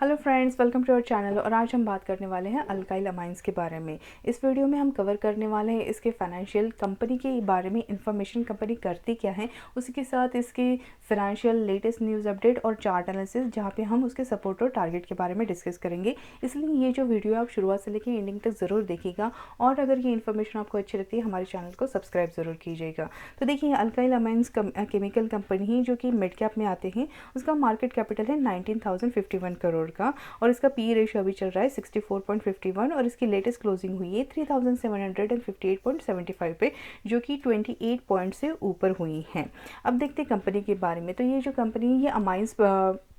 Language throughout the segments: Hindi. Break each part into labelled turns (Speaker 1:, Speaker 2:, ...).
Speaker 1: Hello friends, welcome to our channel. और आज हम बात करने वाले हैं अल्काइल अमाइंस के बारे में। इस वीडियो में हम कवर करने वाले हैं इसके फाइनेंशियल, कंपनी के बारे में इंफॉर्मेशन, कंपनी करती क्या है, उसी के साथ इसके फाइनेंशियल लेटेस्ट न्यूज़ अपडेट और चार्ट एनालिसिस, जहाँ पे हम उसके सपोर्ट और टारगेट के बारे में डिस्कस करेंगे। इसलिए ये जो वीडियो आप शुरुआत से लेकर एंडिंग तक ज़रूर देखिएगा और अगर ये इन्फॉर्मेशन आपको अच्छी लगती है हमारे चैनल को सब्सक्राइब ज़रूर कीजिएगा। तो देखिए, अल्काइल अमाइंस केमिकल कंपनी जो कि मिड कैप में आते हैं, उसका मार्केट कैपिटल है 19,051 करोड़ का और इसका पी रेशियो अभी चल रहा है 64.51 और इसकी लेटेस्ट क्लोजिंग हुई है 3,758.75 पे, जो कि 28 पॉइंट से ऊपर हुई है। अब देखते हैं कंपनी के बारे में। तो ये जो कंपनी ये अमाइंस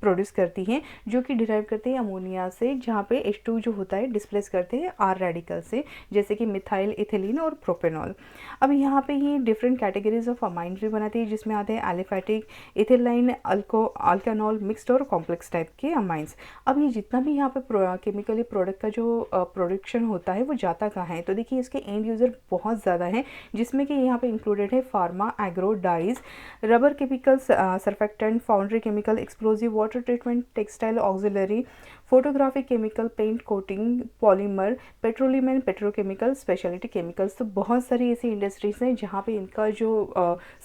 Speaker 1: प्रोड्यूस करती है, जो कि डिराइव करते हैं अमोनिया से, जहाँ पे H2 जो होता है डिस्प्लेस करते हैं R रेडिकल से, जैसे कि मिथाइल, इथिलीन और प्रोपेनॉल। अब यहाँ पे ये डिफरेंट कैटेगरीज ऑफ अमाइंस भी बनाती है, जिसमें आते हैं एलिफेटिक, इथिलाइन, अल्कानॉल, मिक्स्ड और कॉम्प्लेक्स टाइप के अमाइंस। अब ये जितना भी यहाँ पे केमिकली प्रोडक्ट का जो प्रोडक्शन होता है वो जाता कहाँ है, तो देखिए इसके एंड यूज़र बहुत ज़्यादा हैं, जिसमें कि यहाँ पे इंक्लूडेड है pharma, agro, dyes, rubber chemicals, surfactant, foundry chemical, explosive, water treatment, textile auxiliary, photography chemical, paint coating, polymer, petroleum and petrochemical, speciality chemicals. तो बहुत सारी ऐसी इंडस्ट्रीज़ हैं जहाँ पे इनका जो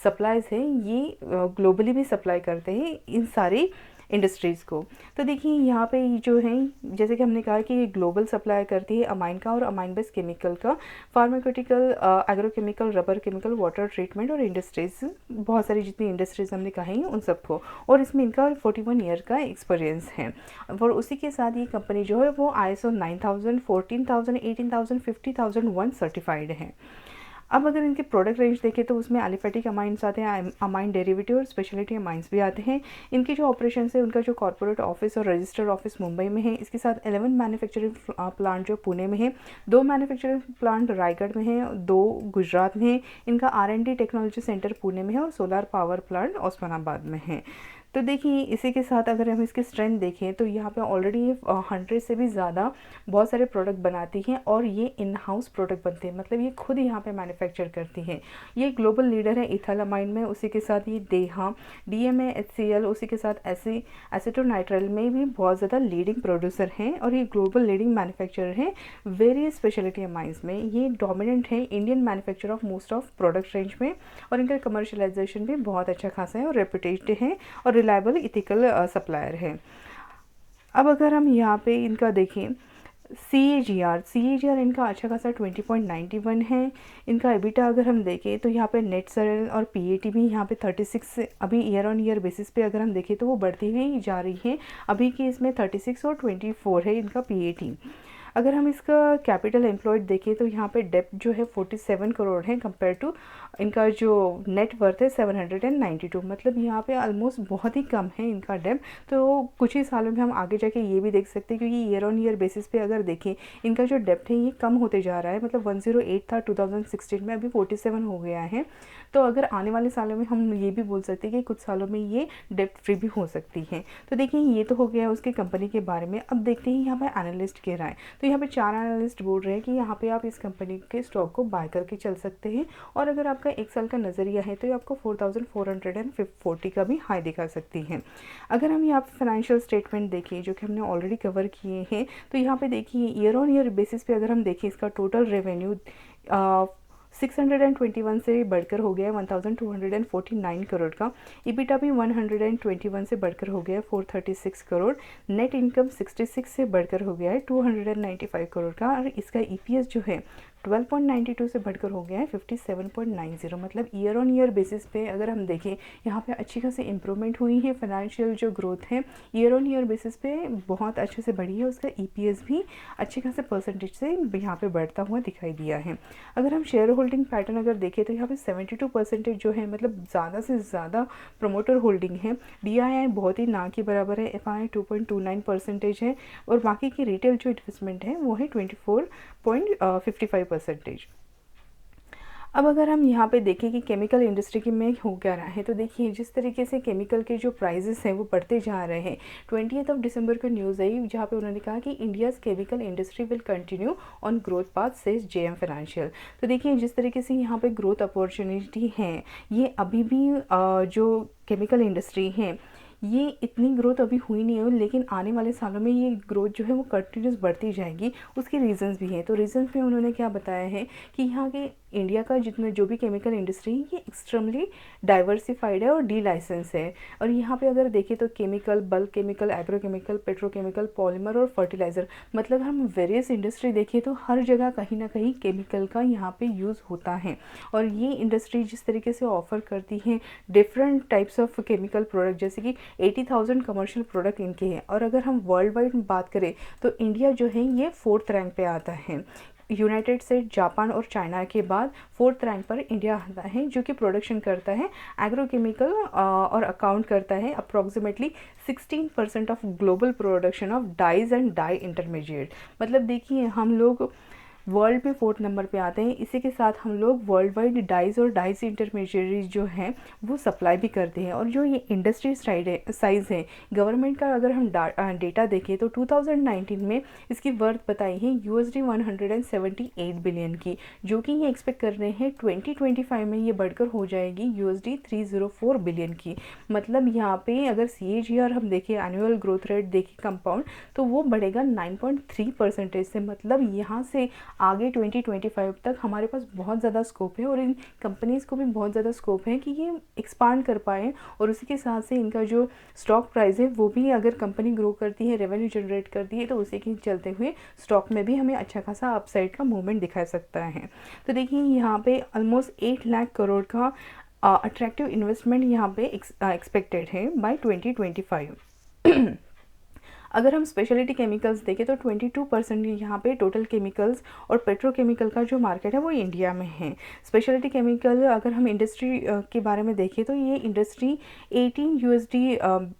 Speaker 1: सप्लाईज है ये ग्लोबली भी सप्लाई करते हैं इन सारी इंडस्ट्रीज़ को। तो देखिए यहाँ पे जो है, जैसे कि हमने कहा कि ये ग्लोबल सप्लाई करती है अमाइन का और अमाइन बेस्ड केमिकल का, pharmaceutical, agrochemical, rubber chemical, water treatment और इंडस्ट्रीज़, बहुत सारी जितनी इंडस्ट्रीज़ हमने कही उन सबको। और इसमें इनका 41 ईयर का एक्सपीरियंस है। और उसी के साथ ये कंपनी जो है वो ISO 9000, 14000, 18000, 50001 सर्टिफाइड है। अब अगर इनके प्रोडक्ट रेंज देखें तो उसमें एलिफेटिक अमाइंस आते हैं, अमाइन डेरिवेटिव और स्पेशलिटी अमाइंस भी आते हैं। इनके जो ऑपरेशन है, उनका जो कॉर्पोरेट ऑफिस और रजिस्टर्ड ऑफिस मुंबई में है। इसके साथ 11 मैन्युफैक्चरिंग प्लांट जो पुणे में है, 2 मैन्युफैक्चरिंग प्लांट रायगढ़ में है, 2 गुजरात में है। इनका R&D टेक्नोलॉजी सेंटर पुणे में है और सोलर पावर प्लांट ओस्मानाबाद में है। तो देखिए इसी के साथ अगर हम इसकी स्ट्रेंथ देखें तो यहाँ पे ऑलरेडी 100 से भी ज़्यादा बहुत सारे प्रोडक्ट बनाती हैं और ये इन हाउस प्रोडक्ट बनते हैं, मतलब ये खुद यहाँ पे मैन्युफैक्चर करती हैं। ये ग्लोबल लीडर है इथाइलामाइन में, उसी के साथ ये देहा, DMA, HCl, उसी के साथ एसीटोनाइट्राइल में भी बहुत ज़्यादा लीडिंग प्रोड्यूसर हैं और ये ग्लोबल लीडिंग मैन्युफैक्चरर हैं वेरियस स्पेशलिटी अमाइंस में। ये डोमिनेंट है Indian manufacture of most of product range में और इनका कमर्शलाइजेशन भी बहुत अच्छा खासा है और रेपुटेड है और रिलायबल इथिकल सप्लायर है। अब अगर हम यहाँ पे इनका देखें CAGR इनका अच्छा खासा 20.91 है। इनका EBITDA अगर हम देखें तो यहाँ पे नेट सेल और PAT भी यहाँ पे 36 अभी ईयर ऑन ईयर बेसिस पे अगर हम देखें तो वो बढ़ती हुई जा रही है। अभी की इसमें 36 और 24 है इनका PAT। अगर हम इसका कैपिटल एम्प्लॉयड देखें तो यहाँ पे डेप्ट जो है 47 करोड़ है कंपेयर टू इनका जो नेट वर्थ है 792, मतलब यहाँ पे ऑलमोस्ट बहुत ही कम है इनका डेप्ट। तो कुछ ही सालों में हम आगे जाके ये भी देख सकते हैं, क्योंकि ईयर ऑन ईयर बेसिस पे अगर देखें इनका जो डेप्ट है ये कम होते जा रहा है, मतलब 108 था 2016 में, अभी 47 हो गया है। तो अगर आने वाले सालों में हम ये भी बोल सकते हैं कि कुछ सालों में ये डेप्ट फ्री भी हो सकती है। तो देखिए ये तो हो गया उसके कंपनी के बारे में। अब देखते हैं यहाँ पर एनालिस्ट के राय। तो यहाँ पे 4 एनालिस्ट बोल रहे हैं कि यहाँ पे आप इस कंपनी के स्टॉक को बाय करके चल सकते हैं और अगर आपका 1 साल का नज़रिया है तो ये आपको 4440 का भी हाई दिखा सकती हैं। अगर हम यहाँ पे फाइनेंशियल स्टेटमेंट देखें जो कि हमने ऑलरेडी कवर किए हैं, तो यहाँ पे देखिए ईयर ऑन ईयर बेसिस पे अगर हम देखें इसका टोटल रेवेन्यू 621 से बढ़कर हो गया है 1249 करोड़ का। EBITDA भी 121 से बढ़कर हो गया है 436 करोड़। नेट इनकम 66 से बढ़कर हो गया है 295 करोड़ का और इसका EPS जो है 12.92 से बढ़कर हो गया है 57.90, मतलब ईयर ऑन ईयर बेसिस पे अगर हम देखें यहाँ पे अच्छी खासी इंप्रूवमेंट हुई है। फाइनेंशियल जो ग्रोथ है ईयर ऑन ईयर बेसिस पे बहुत अच्छे से बढ़ी है। उसका EPS भी अच्छे खासे परसेंटेज से यहाँ पे बढ़ता हुआ दिखाई दिया है। अगर हम शेयर होल्डिंग पैटर्न अगर देखें तो यहाँ पे 72% जो है, मतलब ज़्यादा से ज़्यादा प्रमोटर होल्डिंग है। DII बहुत ही ना के बराबर है, FII 2.29% है और बाकी की रिटेल जो इन्वेस्टमेंट है वो है 24.55%। अब अगर हम यहाँ पे देखें कि केमिकल इंडस्ट्री की में हो क्या रहा है, तो देखिए जिस तरीके से केमिकल के जो प्राइजेस हैं वो बढ़ते जा रहे हैं। 20 दिसंबर को न्यूज़ आई जहाँ पे उन्होंने कहा कि India's chemical industry will continue on growth path says JM financial. तो देखिए जिस तरीके से यहाँ पे ग्रोथ अपॉर्चुनिटी है, ये अभी भी जो केमिकल इंडस्ट्री है ये इतनी ग्रोथ अभी हुई नहीं है, लेकिन आने वाले सालों में ये ग्रोथ जो है वो कंटिन्यूस बढ़ती जाएगी। उसके रीजंस भी हैं। तो रीजंस में उन्होंने क्या बताया है कि यहाँ के इंडिया का जितना जो भी केमिकल इंडस्ट्री है ये एक्सट्रीमली डाइवर्सिफाइड है और डी लाइसेंस है। और यहाँ पे अगर देखें तो chemical, bulk chemical, agrochemical, petrochemical, polymer और फर्टिलाइज़र, मतलब हम वेरियस इंडस्ट्री देखें तो हर जगह कहीं ना कहीं केमिकल का यहाँ पे यूज़ होता है। और ये इंडस्ट्री जिस तरीके से ऑफर करती है different types of chemical product, जैसे कि 80,000 कमर्शियल प्रोडक्ट इनके हैं। और अगर हम वर्ल्ड वाइड बात करें तो इंडिया जो है ये 4th रैंक पे आता है। यूनाइटेड स्टेट, जापान और चाइना के बाद 4th रैंक पर इंडिया आता है, जो कि प्रोडक्शन करता है एग्रोकेमिकल और अकाउंट करता है approximately 16% of global production of dyes and dye intermediate. मतलब देखिए हम लोग वर्ल्ड में 4th नंबर पे आते हैं। इसी के साथ हम लोग वर्ल्ड वाइड डाइज और डाइज इंटरमीडिएट जो हैं वो सप्लाई भी करते हैं। और जो ये इंडस्ट्री साइज़ है गवर्नमेंट का, अगर हम डेटा देखें तो 2019 में इसकी वर्थ बताई है USD 178 बिलियन की, जो कि ये एक्सपेक्ट कर रहे हैं 2025 में ये बढ़कर हो जाएगी USD 304 बिलियन की। मतलब यहाँ पे अगर CAGR हम देखें, एनुअल ग्रोथ रेट देखें कंपाउंड, तो वो बढ़ेगा 9.3% से। मतलब यहाँ से आगे 2025 तक हमारे पास बहुत ज़्यादा स्कोप है और इन कंपनीज़ को भी बहुत ज़्यादा स्कोप है कि ये एक्सपांड कर पाएँ। और उसी के साथ से इनका जो स्टॉक प्राइस है वो भी, अगर कंपनी ग्रो करती है, रेवेन्यू जनरेट करती है, तो उसी के चलते हुए स्टॉक में भी हमें अच्छा खासा अपसाइड का मूवमेंट दिखा सकता है। तो देखिए यहाँ पे ऑलमोस्ट 8 लाख करोड़ का अट्रैक्टिव इन्वेस्टमेंट यहाँ पे एक्सपेक्टेड है बाय 2025। अगर हम स्पेशलिटी केमिकल्स देखें तो 22% यहाँ पे टोटल केमिकल्स और पेट्रोकेमिकल का जो मार्केट है वो इंडिया में है। स्पेशलिटी केमिकल अगर हम इंडस्ट्री के बारे में देखें तो ये इंडस्ट्री 18 USD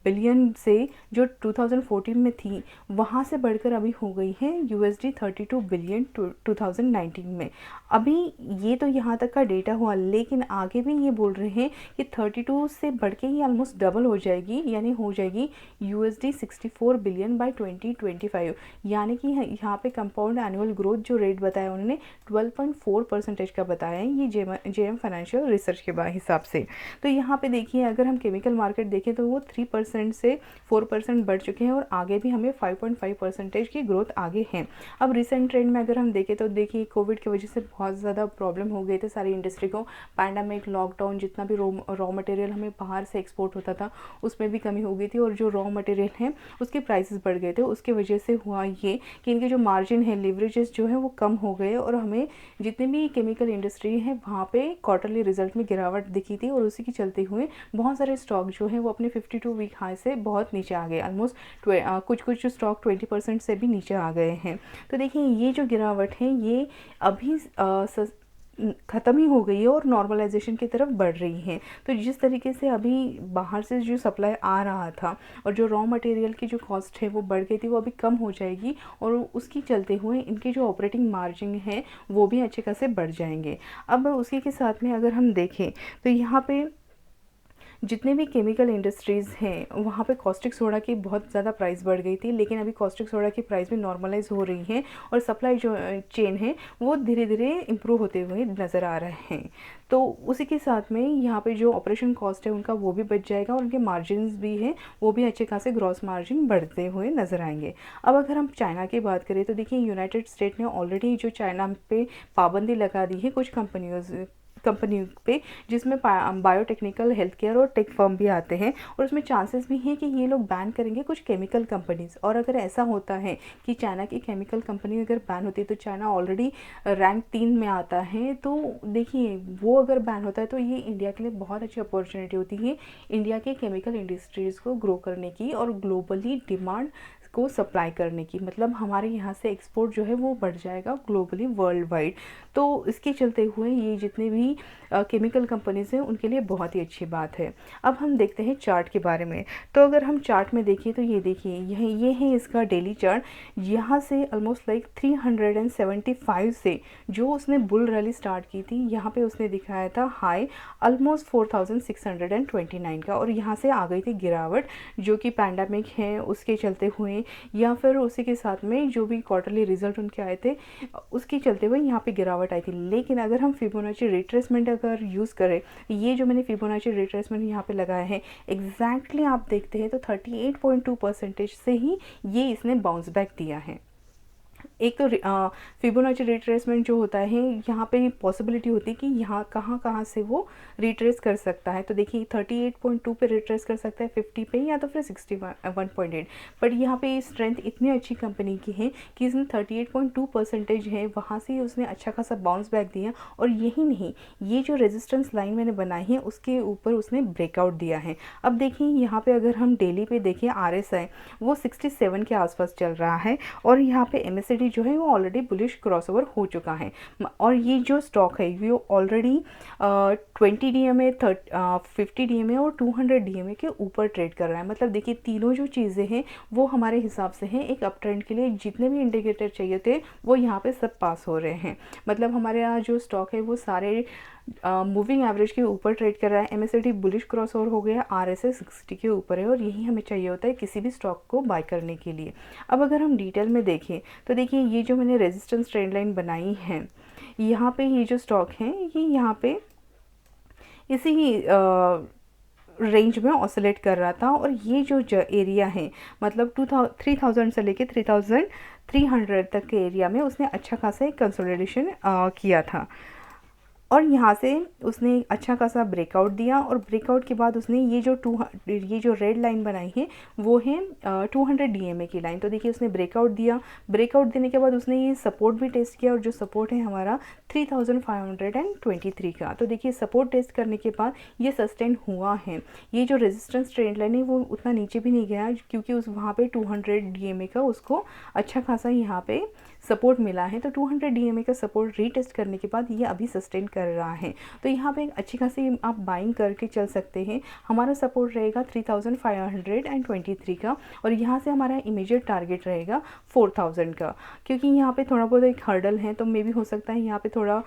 Speaker 1: बिलियन से जो 2014 में थी वहाँ से बढ़कर अभी हो गई है USD 32 बिलियन 2019 में। अभी ये तो यहाँ तक का डेटा हुआ, लेकिन आगे भी ये बोल रहे हैं कि 32 से बढ़ के ये ऑलमोस्ट डबल हो जाएगी, यानी हो जाएगी USD 64 बिलियन बाय 2025। यानी कि यहाँ पे कंपाउंड एनुअल ग्रोथ जो रेट बताया उन्होंने 12.4% का बताया है, ये JM फाइनेंशियल रिसर्च के हिसाब से। तो यहाँ पे देखिए अगर हम केमिकल मार्केट देखें तो वो 3% से 4% बढ़ चुके हैं और आगे भी हमें 5.5% की ग्रोथ आगे है। अब रिसेंट ट्रेंड में अगर हम देखें तो देखिए कोविड की वजह से बहुत ज़्यादा प्रॉब्लम हो गए थे सारी इंडस्ट्री को। पैंडेमिक, लॉकडाउन, जितना भी रॉ मटेरियल हमें बाहर से एक्सपोर्ट होता था उसमें भी कमी हो गई थी और जो रॉ मटेरियल है उसके प्राइसेस बढ़ गए थे। उसकी वजह से हुआ ये कि इनके जो मार्जिन है, लिवरेजेस जो है वो कम हो गए और हमें जितने भी केमिकल इंडस्ट्री है वहाँ पे क्वार्टरली रिजल्ट में गिरावट दिखी थी और उसी के चलते हुए बहुत सारे स्टॉक जो है वो अपने 52 वीक हाई से बहुत नीचे आ गए। ऑलमोस्ट कुछ स्टॉक 20% से भी नीचे आ गए हैं। तो देखिए ये जो गिरावट है ये अभी ख़त्म ही हो गई है और नॉर्मलाइजेशन की तरफ बढ़ रही है। तो जिस तरीके से अभी बाहर से जो सप्लाई आ रहा था और जो रॉ मटेरियल की जो कॉस्ट है वो बढ़ गई थी, वो अभी कम हो जाएगी और उसकी चलते हुए इनके जो ऑपरेटिंग मार्जिन है वो भी अच्छे खासे बढ़ जाएंगे। अब उसी के साथ में अगर हम देखें तो यहाँ पे जितने भी केमिकल इंडस्ट्रीज़ हैं वहाँ पे कॉस्टिक सोडा की बहुत ज़्यादा प्राइस बढ़ गई थी, लेकिन अभी कॉस्टिक सोडा की प्राइस भी नॉर्मलाइज हो रही है और सप्लाई जो चेन है वो धीरे धीरे इम्प्रूव होते हुए नज़र आ रहे हैं। तो उसी के साथ में यहाँ पे जो ऑपरेशन कॉस्ट है उनका वो भी बच जाएगा और उनके मार्जिन्स भी हैं वो भी अच्छे खासे ग्रॉस मार्जिन बढ़ते हुए नज़र आएंगे। अब अगर हम चाइना की बात करें तो देखिए यूनाइटेड स्टेट ने ऑलरेडी जो चाइना पे पाबंदी लगा दी है कुछ कंपनी पे, जिसमें बायोटेक्निकल, हेल्थ केयर और टेक फर्म भी आते हैं और उसमें चांसेस भी हैं कि ये लोग बैन करेंगे कुछ केमिकल कंपनीज। और अगर ऐसा होता है कि चाइना की केमिकल कंपनी अगर बैन होती है तो चाइना ऑलरेडी रैंक 3 में आता है, तो देखिए वो अगर बैन होता है तो ये इंडिया के लिए बहुत अच्छी अपॉर्चुनिटी होती है इंडिया के केमिकल इंडस्ट्रीज़ को ग्रो करने की और ग्लोबली डिमांड को सप्लाई करने की। मतलब हमारे यहाँ से एक्सपोर्ट जो है वो बढ़ जाएगा ग्लोबली, वर्ल्ड वाइड। तो इसके चलते हुए ये जितने भी केमिकल कंपनीज़ हैं उनके लिए बहुत ही अच्छी बात है। अब हम देखते हैं चार्ट के बारे में। तो अगर हम चार्ट में देखें तो ये देखिए ये है इसका डेली चार्ट। यहाँ से ऑलमोस्ट लाइक 375 से जो उसने बुल रैली स्टार्ट की थी यहाँ पे उसने दिखाया था हाई ऑलमोस्ट 4629 का और यहाँ से आ गई थी गिरावट, जो कि पैंडेमिक है उसके चलते हुए हैं, या फिर उसी के साथ में जो भी क्वार्टरली रिजल्ट उनके आए थे उसके चलते हुए यहाँ पे गिरावट आई थी। लेकिन अगर हम फिबोनाची रिट्रेसमेंट अगर यूज़ करें, ये जो मैंने फिबोनाची रिट्रेसमेंट यहाँ पे लगाया है एग्जैक्टली आप देखते हैं तो 38.2% से ही ये इसने बाउंस बैक दिया है। एक तो फिबोनाची रिट्रेसमेंट जो होता है यहाँ पे पॉसिबिलिटी होती है कि यहाँ कहाँ से वो रिट्रेस कर सकता है। तो देखिए 38.2 पे रिट्रेस कर सकता है, 50 पे या तो फिर 61.8। बट यहाँ पे स्ट्रेंथ इतनी अच्छी कंपनी की है कि इसने 38.2% है वहाँ से उसने अच्छा खासा बाउंस बैक दिया। और यही नहीं, ये जो रेजिस्टेंस लाइन मैंने बनाई है उसके ऊपर उसने ब्रेकआउट दिया है। अब देखिए यहाँ पे अगर हम डेली पे देखें RSI वो 67 के आसपास चल रहा है और यहाँ पे MACD जो है वो ऑलरेडी बुलिश क्रॉसओवर हो चुका है। और ये जो स्टॉक है वो ऑलरेडी 20 DMA 50 DMA और 200 DMA के ऊपर ट्रेड कर रहा है। मतलब देखिए तीनों जो चीज़ें हैं वो हमारे हिसाब से हैं एक अप ट्रेंड के लिए जितने भी इंडिकेटर चाहिए थे वो यहाँ पे सब पास हो रहे हैं। मतलब हमारे यहाँ जो स्टॉक है वो सारे मूविंग एवरेज के ऊपर ट्रेड कर रहा है। MACD बुलिश क्रॉस ओवर हो गया, RSI 60 के ऊपर है और यही हमें चाहिए होता है किसी भी स्टॉक को बाय करने के लिए। अब अगर हम डिटेल में देखें तो देखिए ये जो मैंने रेजिस्टेंस ट्रेंड लाइन बनाई है यहाँ पे ये जो स्टॉक है ये यहाँ पे इसी रेंज में ऑसिलेट कर रहा था। और ये जो एरिया है मतलब 3000 से लेके 3300 तक के एरिया में उसने अच्छा खासा एक कंसोलिडेशन किया था और यहाँ से उसने अच्छा खासा ब्रेकआउट दिया। और ब्रेकआउट के बाद उसने ये जो रेड लाइन बनाई है वो है 200 DMA की लाइन। तो देखिए उसने ब्रेकआउट दिया, ब्रेकआउट देने के बाद उसने ये सपोर्ट भी टेस्ट किया और जो सपोर्ट है हमारा 3523 का। तो देखिए सपोर्ट टेस्ट करने के बाद ये सस्टेन हुआ है। ये जो रेजिस्टेंस ट्रेंड लाइन है वो उतना नीचे भी नहीं गया क्योंकि उस वहाँ पे 200 DMA का उसको अच्छा खासा यहाँ पे सपोर्ट मिला है। तो 200 DMA का सपोर्ट रीटेस्ट करने के बाद ये अभी सस्टेन कर रहा है। तो यहाँ पे एक अच्छी खासी आप बाइंग करके चल सकते हैं। हमारा सपोर्ट रहेगा 3523 का और यहाँ से हमारा इमीडिएट टारगेट रहेगा 4000 का। क्योंकि यहाँ पे थोड़ा बहुत एक हर्डल है तो मे भी हो सकता है यहाँ पे थोड़ा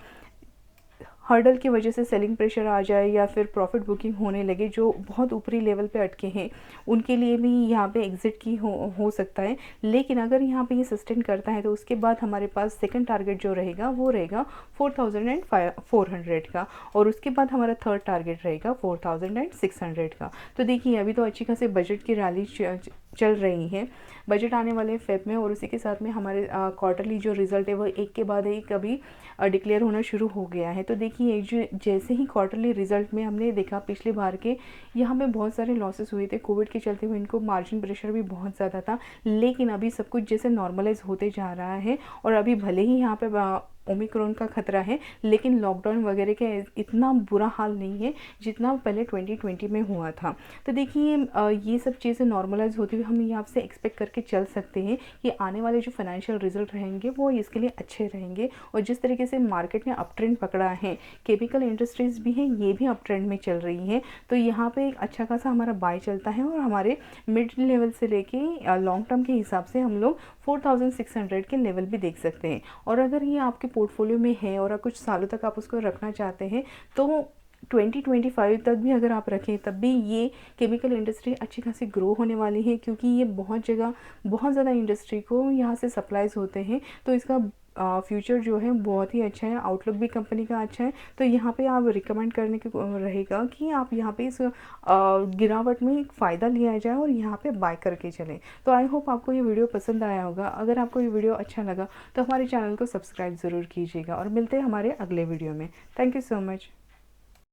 Speaker 1: हर्डल की वजह से सेलिंग प्रेशर आ जाए या फिर प्रॉफिट बुकिंग होने लगे। जो बहुत ऊपरी लेवल पे अटके हैं उनके लिए भी यहाँ पे एग्जिट की हो सकता है। लेकिन अगर यहाँ पे ये सस्टेन करता है तो उसके बाद हमारे पास सेकंड टारगेट जो रहेगा वो रहेगा 4400 का और उसके बाद हमारा थर्ड टारगेट रहेगा 4600 का। तो देखिए अभी तो अच्छी खासी बजट की रैली चल रही है, बजट आने वाले फेब में और उसी के साथ में हमारे क्वार्टरली जो रिजल्ट है वो एक के बाद एक अभी डिक्लेयर होना शुरू हो गया है। तो देखिए जो जैसे ही क्वार्टरली रिजल्ट में हमने देखा पिछले बार के यहाँ पे बहुत सारे लॉसेस हुए थे कोविड के चलते हुए, इनको मार्जिन प्रेशर भी बहुत ज़्यादा था। लेकिन अभी सब कुछ जैसे नॉर्मलाइज होते जा रहा है और अभी भले ही यहाँ पे ओमिक्रॉन का खतरा है लेकिन लॉकडाउन वगैरह के इतना बुरा हाल नहीं है जितना पहले 2020 में हुआ था। तो देखिए ये सब चीज़ें नॉर्मलाइज होती हुई हम यहाँ से एक्सपेक्ट करके चल सकते हैं कि आने वाले जो फाइनेंशियल रिजल्ट रहेंगे वो इसके लिए अच्छे रहेंगे। और जिस तरीके से मार्केट ने अप ट्रेंड पकड़ा है, केमिकल इंडस्ट्रीज़ भी हैं ये भी अप ट्रेंड में चल रही हैं। तो यहाँ पे एक अच्छा खासा हमारा बाय चलता है और हमारे मिड लेवल से लेके लॉन्ग टर्म के हिसाब से हम लोग 4600 के लेवल भी देख सकते हैं। और अगर ये आपके पोर्टफोलियो में है और कुछ सालों तक आप उसको रखना चाहते हैं तो 2025 तक भी अगर आप रखें तब भी ये केमिकल इंडस्ट्री अच्छी खासी ग्रो होने वाली है क्योंकि ये बहुत जगह बहुत ज़्यादा इंडस्ट्री को यहाँ से सप्लाईज होते हैं। तो इसका फ्यूचर जो है बहुत ही अच्छा है, आउटलुक भी कंपनी का अच्छा है। तो यहाँ पे आप रिकमेंड करने की रहेगा कि आप यहाँ पे इस गिरावट में एक फ़ायदा लिया जाए और यहाँ पे बाय करके चलें। तो आई होप आपको ये वीडियो पसंद आया होगा। अगर आपको ये वीडियो अच्छा लगा तो हमारे चैनल को सब्सक्राइब ज़रूर कीजिएगा और मिलते हैं हमारे अगले वीडियो में। Thank you so much.